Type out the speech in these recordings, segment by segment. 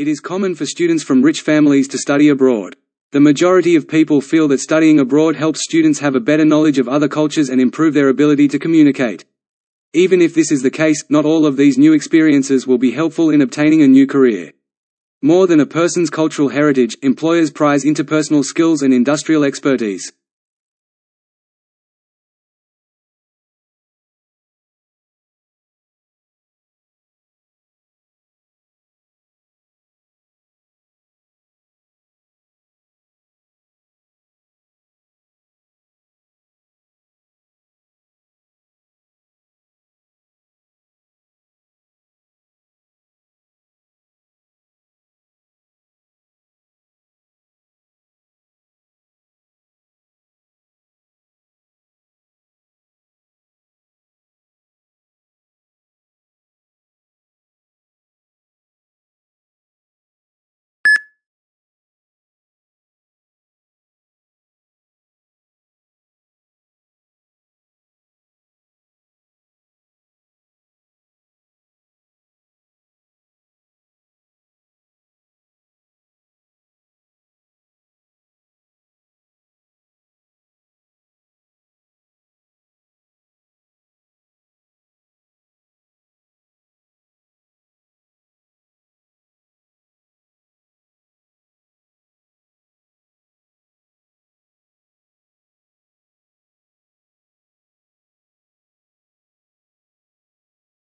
It is common for students from rich families to study abroad. The majority of people feel that studying abroad helps students have a better knowledge of other cultures and improve their ability to communicate. Even if this is the case, not all of these new experiences will be helpful in obtaining a new career. More than a person's cultural heritage, employers prize interpersonal skills and industrial expertise.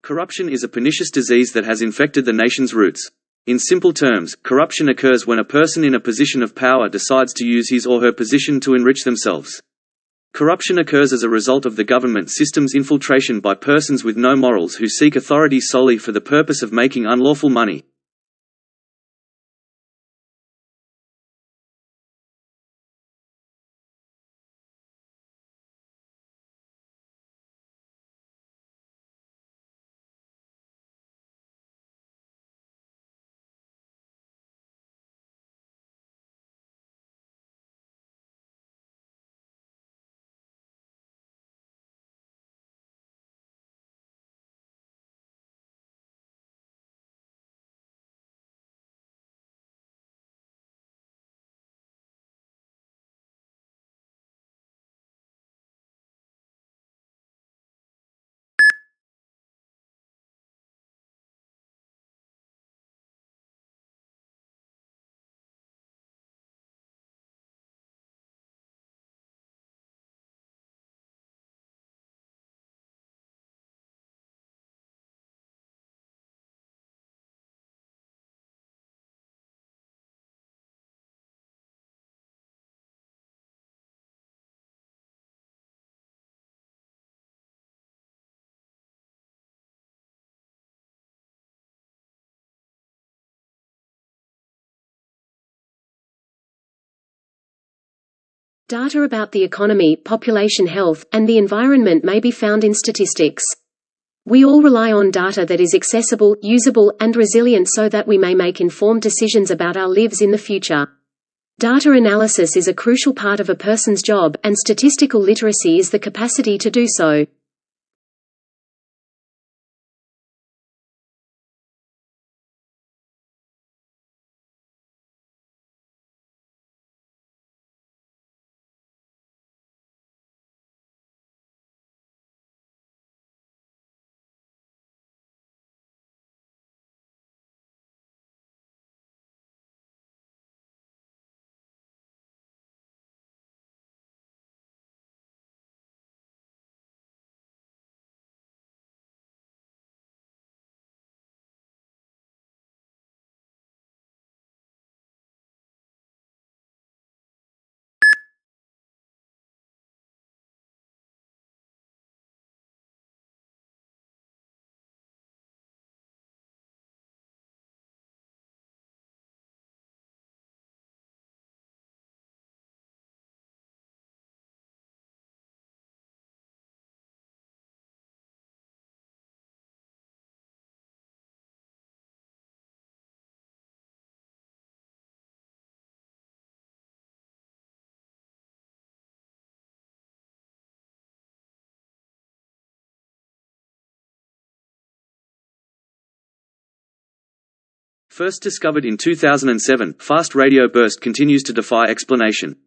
Corruption is a pernicious disease that has infected the nation's roots. In simple terms, corruption occurs when a person in a position of power decides to use his or her position to enrich themselves. Corruption occurs as a result of the government system's infiltration by persons with no morals who seek authority solely for the purpose of making unlawful money. Data about the economy, population health, and the environment may be found in statistics. We all rely on data that is accessible, usable, and resilient so that we may make informed decisions about our lives in the future. Data analysis is a crucial part of a person's job, and statistical literacy is the capacity to do so. First discovered in 2007, fast radio burst continues to defy explanation.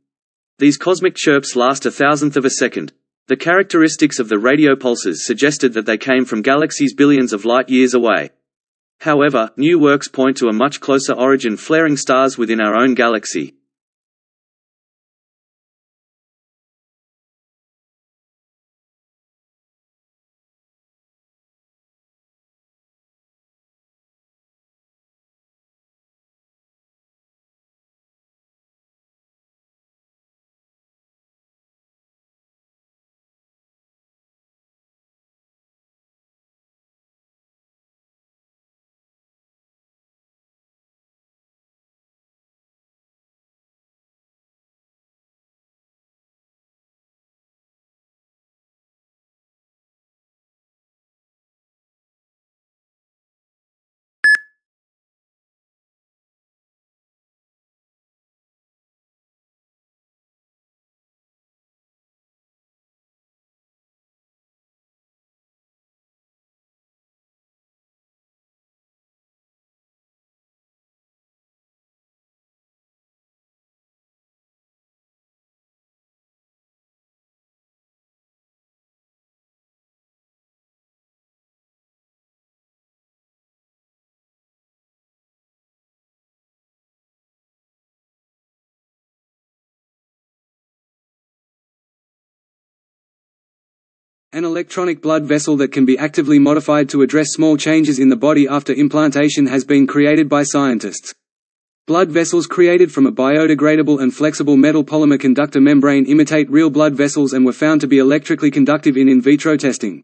These cosmic chirps last a thousandth of a second. The characteristics of the radio pulses suggested that they came from galaxies billions of light-years away. However, new works point to a much closer origin: flaring stars within our own galaxy. An electronic blood vessel that can be actively modified to address small changes in the body after implantation has been created by scientists. Blood vessels created from a biodegradable and flexible metal polymer conductor membrane imitate real blood vessels and were found to be electrically conductive in vitro testing.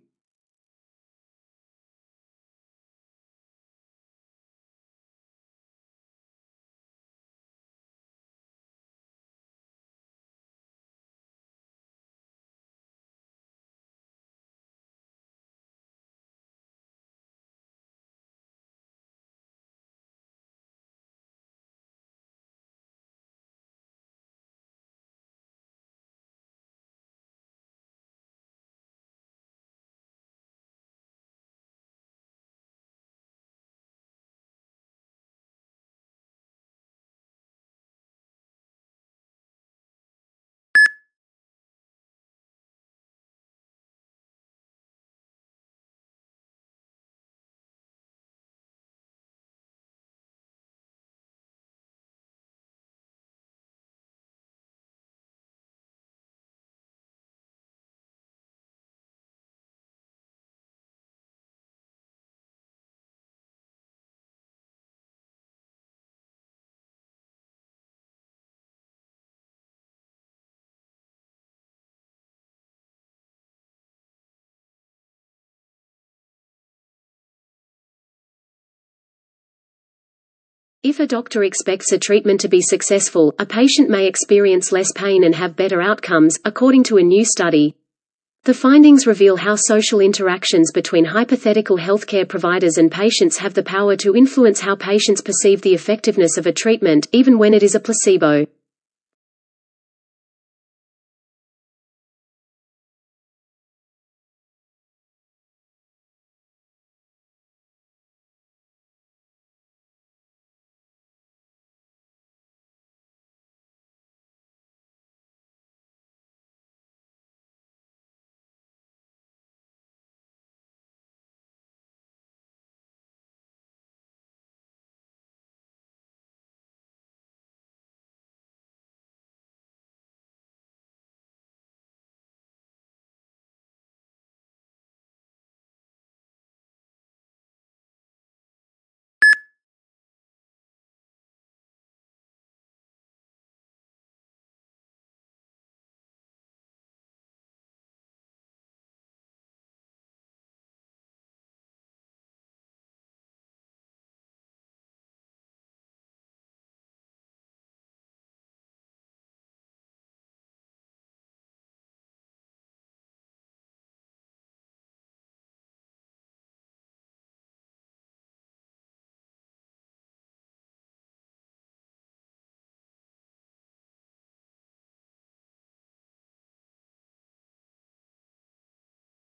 If a doctor expects a treatment to be successful, a patient may experience less pain and have better outcomes, according to a new study. The findings reveal how social interactions between hypothetical healthcare providers and patients have the power to influence how patients perceive the effectiveness of a treatment, even when it is a placebo.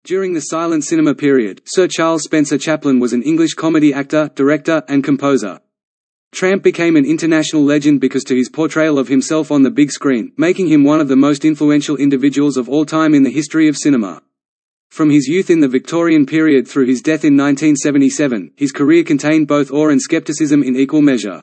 During the silent cinema period, Sir Charles Spencer Chaplin was an English comedy actor, director, and composer. Tramp became an international legend because to his portrayal of himself on the big screen, making him one of the most influential individuals of all time in the history of cinema. From his youth in the Victorian period through his death in 1977, his career contained both awe and skepticism in equal measure.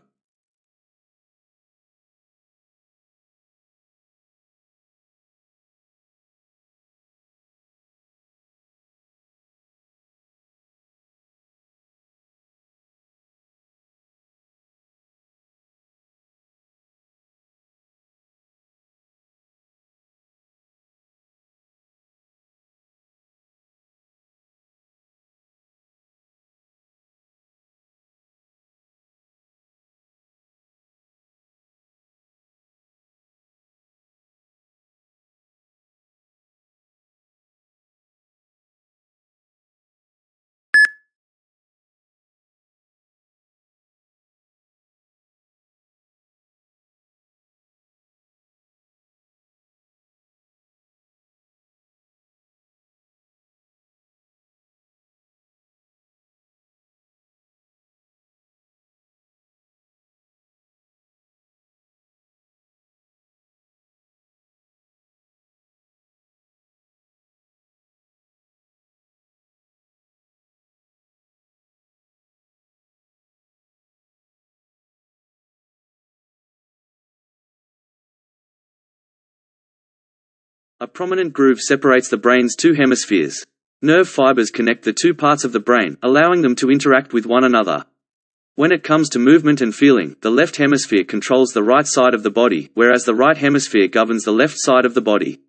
A prominent groove separates the brain's two hemispheres. Nerve fibers connect the two parts of the brain, allowing them to interact with one another. When it comes to movement and feeling, the left hemisphere controls the right side of the body, whereas the right hemisphere governs the left side of the body.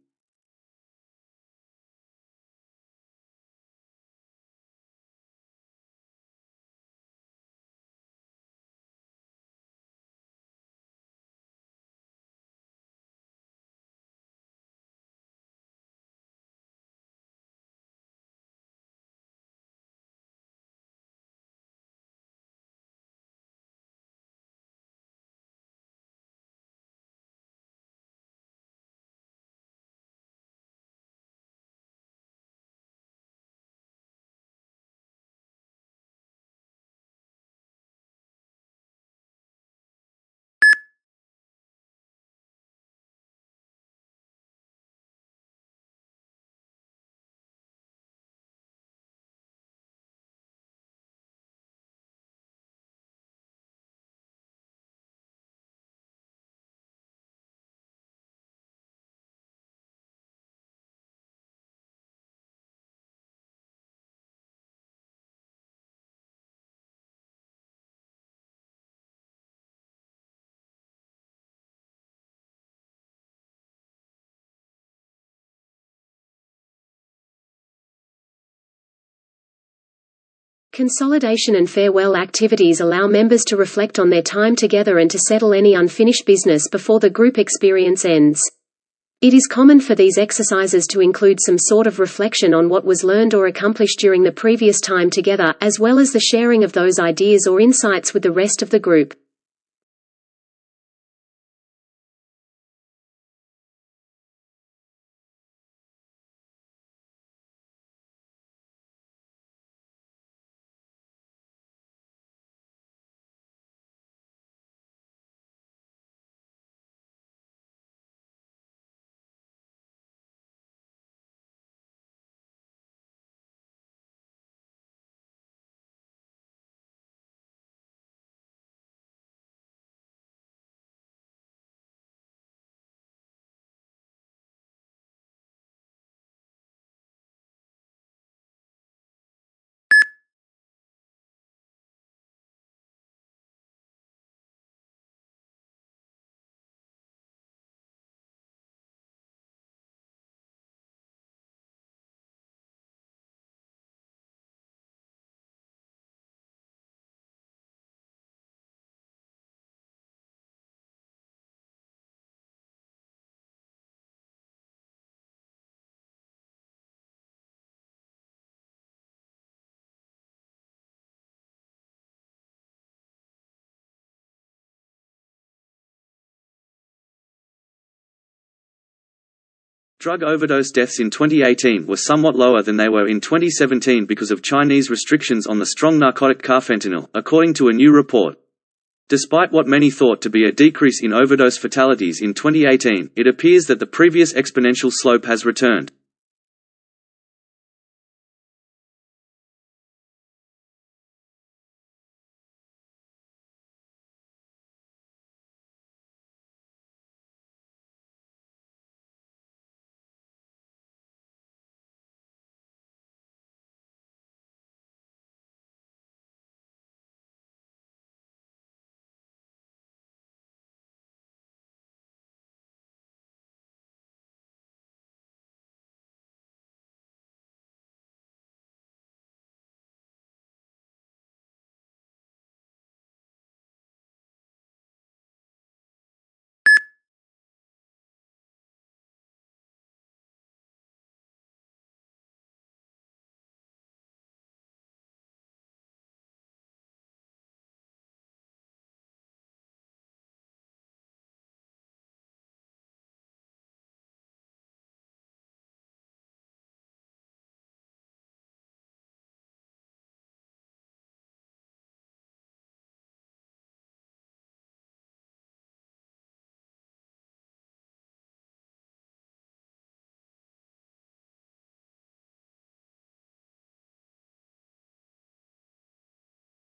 Consolidation and farewell activities allow members to reflect on their time together and to settle any unfinished business before the group experience ends. It is common for these exercises to include some sort of reflection on what was learned or accomplished during the previous time together, as well as the sharing of those ideas or insights with the rest of the group. Drug overdose deaths in 2018 were somewhat lower than they were in 2017 because of Chinese restrictions on the strong narcotic carfentanil, according to a new report. Despite what many thought to be a decrease in overdose fatalities in 2018, it appears that the previous exponential slope has returned.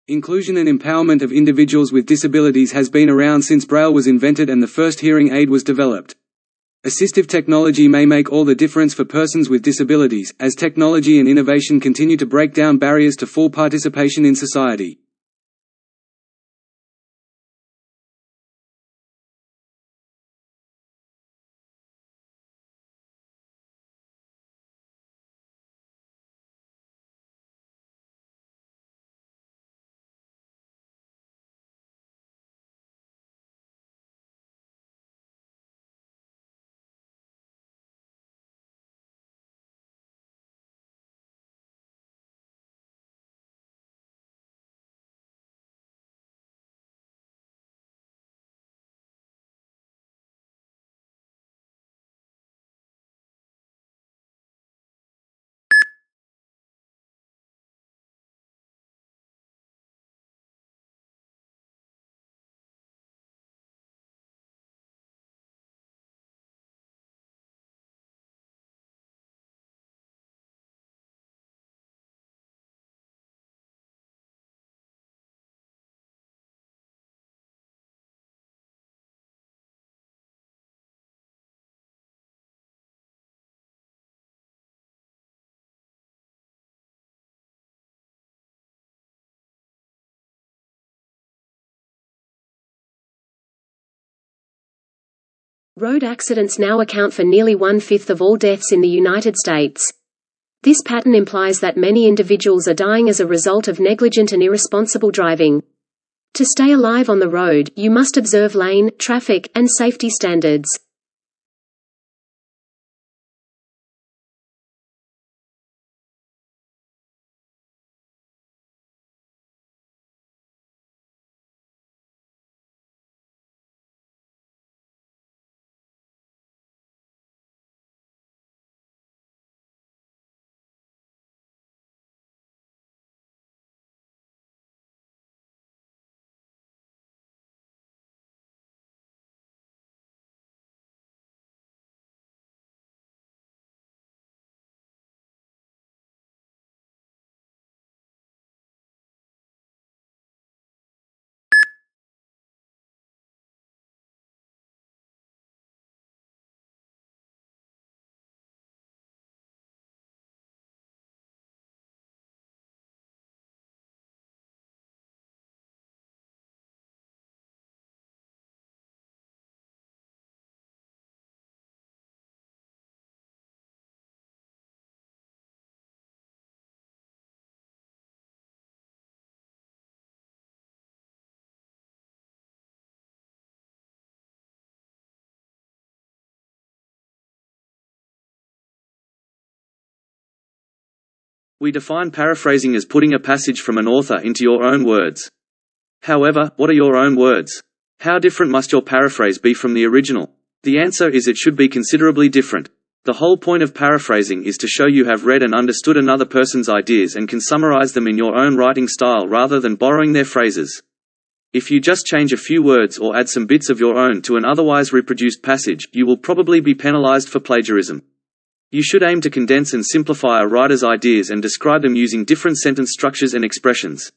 Inclusion and empowerment of individuals with disabilities has been around since Braille was invented and the first hearing aid was developed. Assistive technology may make all the difference for persons with disabilities, as technology and innovation continue to break down barriers to full participation in society. Road accidents now account for nearly 1/5 of all deaths in the United States. This pattern implies that many individuals are dying as a result of negligent and irresponsible driving. To stay alive on the road, you must observe lane, traffic, and safety standards. We define paraphrasing as putting a passage from an author into your own words. However, what are your own words? How different must your paraphrase be from the original? The answer is it should be considerably different. The whole point of paraphrasing is to show you have read and understood another person's ideas and can summarize them in your own writing style rather than borrowing their phrases. If you just change a few words or add some bits of your own to an otherwise reproduced passage, you will probably be penalized for plagiarism. You should aim to condense and simplify a writer's ideas and describe them using different sentence structures and expressions.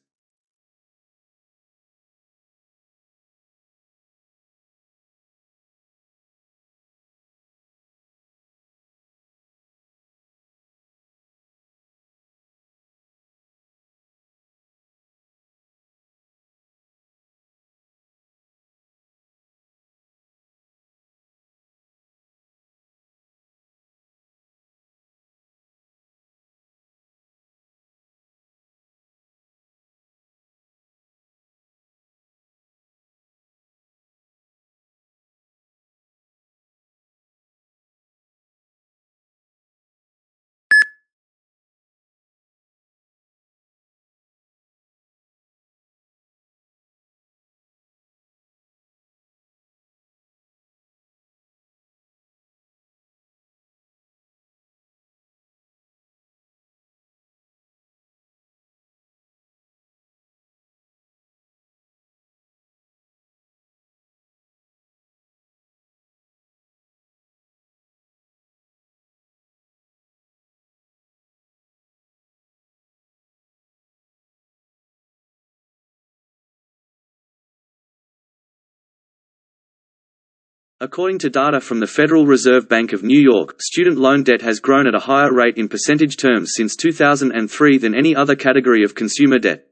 According to data from the Federal Reserve Bank of New York, student loan debt has grown at a higher rate in percentage terms since 2003 than any other category of consumer debt.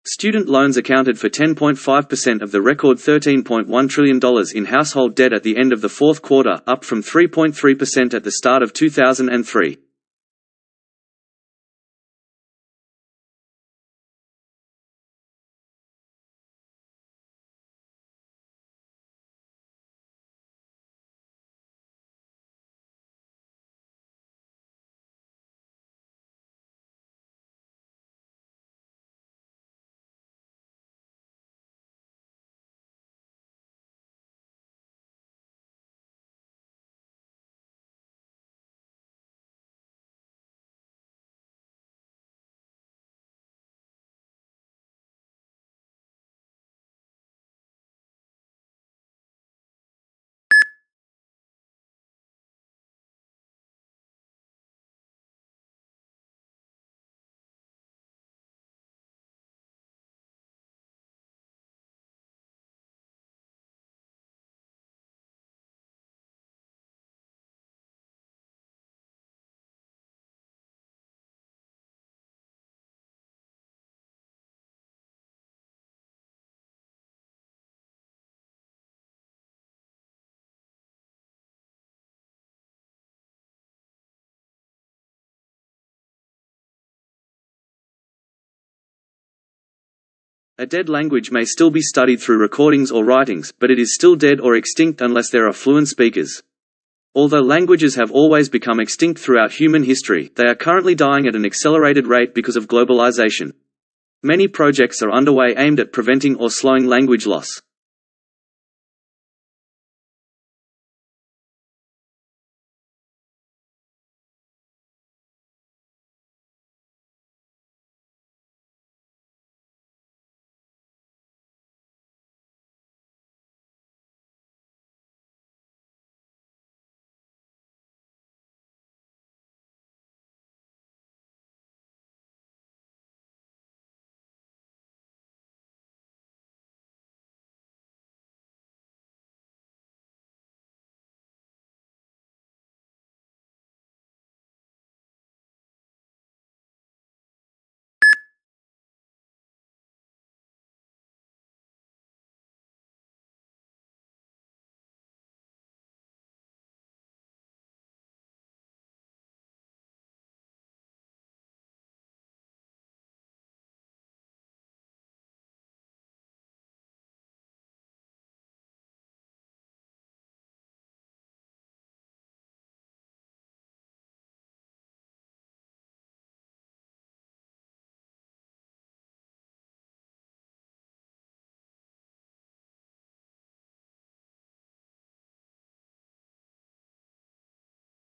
Student loans accounted for 10.5% of the record $13.1 trillion in household debt at the end of the fourth quarter, up from 3.3% at the start of 2003. A dead language may still be studied through recordings or writings, but it is still dead or extinct unless there are fluent speakers. Although languages have always become extinct throughout human history, they are currently dying at an accelerated rate because of globalization. Many projects are underway aimed at preventing or slowing language loss.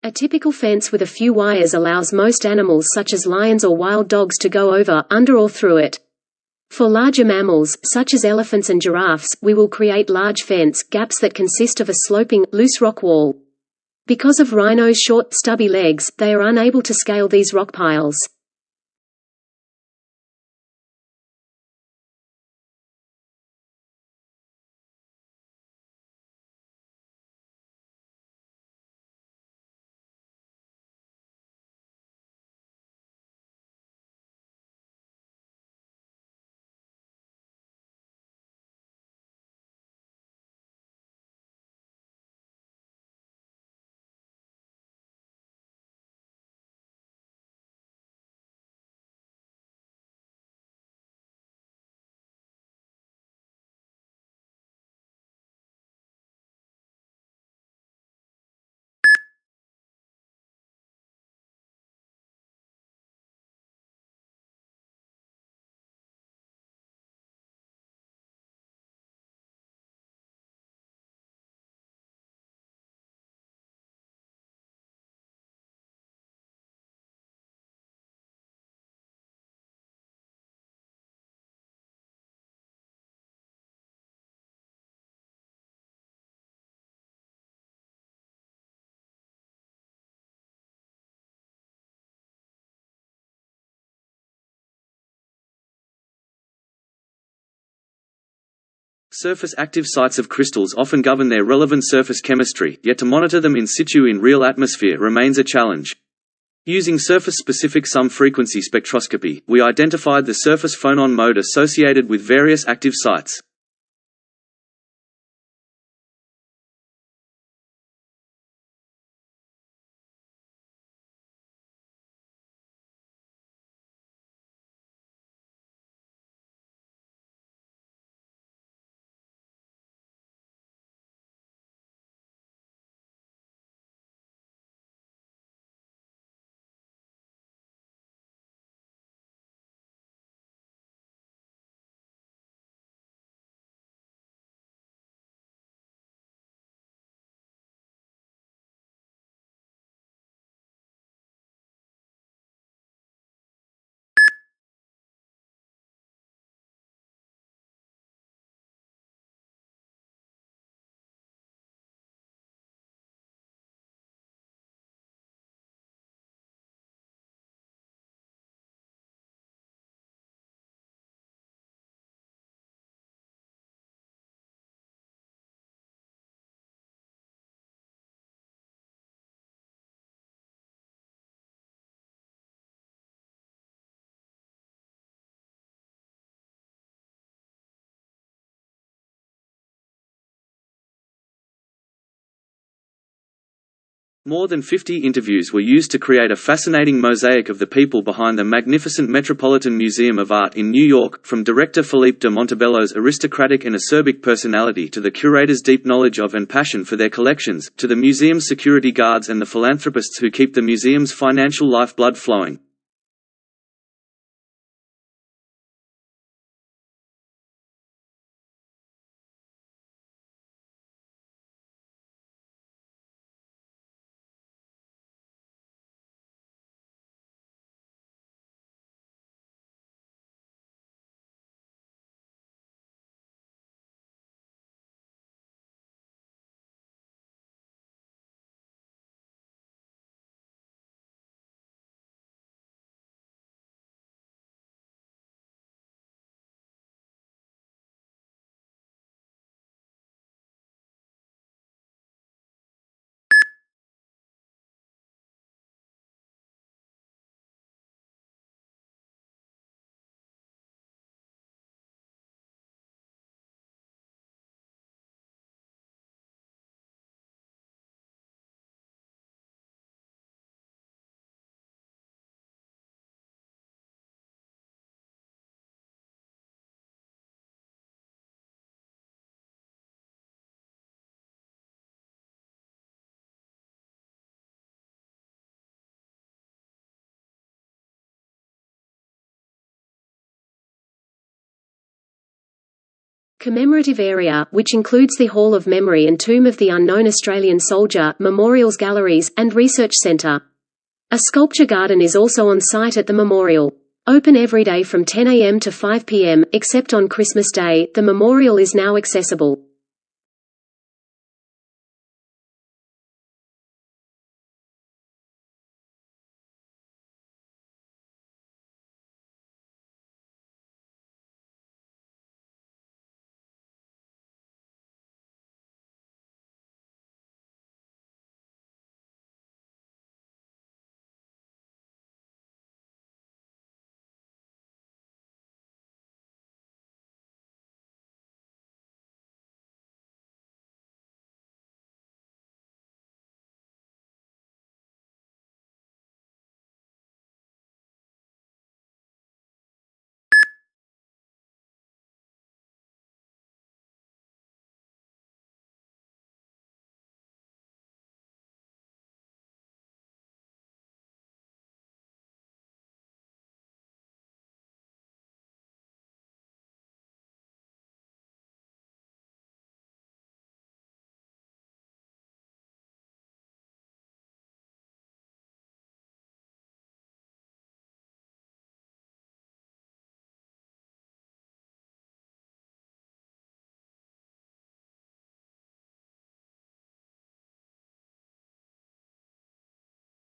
A typical fence with a few wires allows most animals such as lions or wild dogs to go over, under or through it. For larger mammals, such as elephants and giraffes, we will create large fence gaps that consist of a sloping, loose rock wall. Because of rhinos' short, stubby legs, they are unable to scale these rock piles. Surface active sites of crystals often govern their relevant surface chemistry, yet to monitor them in situ in real atmosphere remains a challenge. Using surface-specific sum-frequency spectroscopy, we identified the surface phonon mode associated with various active sites. More than 50 interviews were used to create a fascinating mosaic of the people behind the magnificent Metropolitan Museum of Art in New York, from director Philippe de Montebello's aristocratic and acerbic personality to the curator's deep knowledge of and passion for their collections, to the museum's security guards and the philanthropists who keep the museum's financial lifeblood flowing. Commemorative area, which includes the Hall of Memory and Tomb of the Unknown Australian Soldier, memorials galleries, and research centre. A sculpture garden is also on site at the memorial. Open every day from 10 a.m. to 5 p.m., except on Christmas Day. The memorial is now accessible.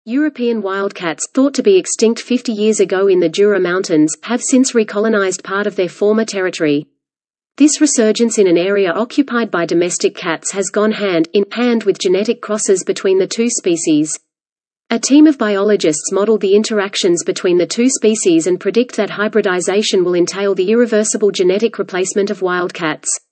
European wildcats, thought to be extinct 50 years ago in the Jura Mountains, have since recolonized part of their former territory. This resurgence in an area occupied by domestic cats has gone hand in hand with genetic crosses between the two species. A team of biologists modeled the interactions between the two species and predict that hybridization will entail the irreversible genetic replacement of wildcats.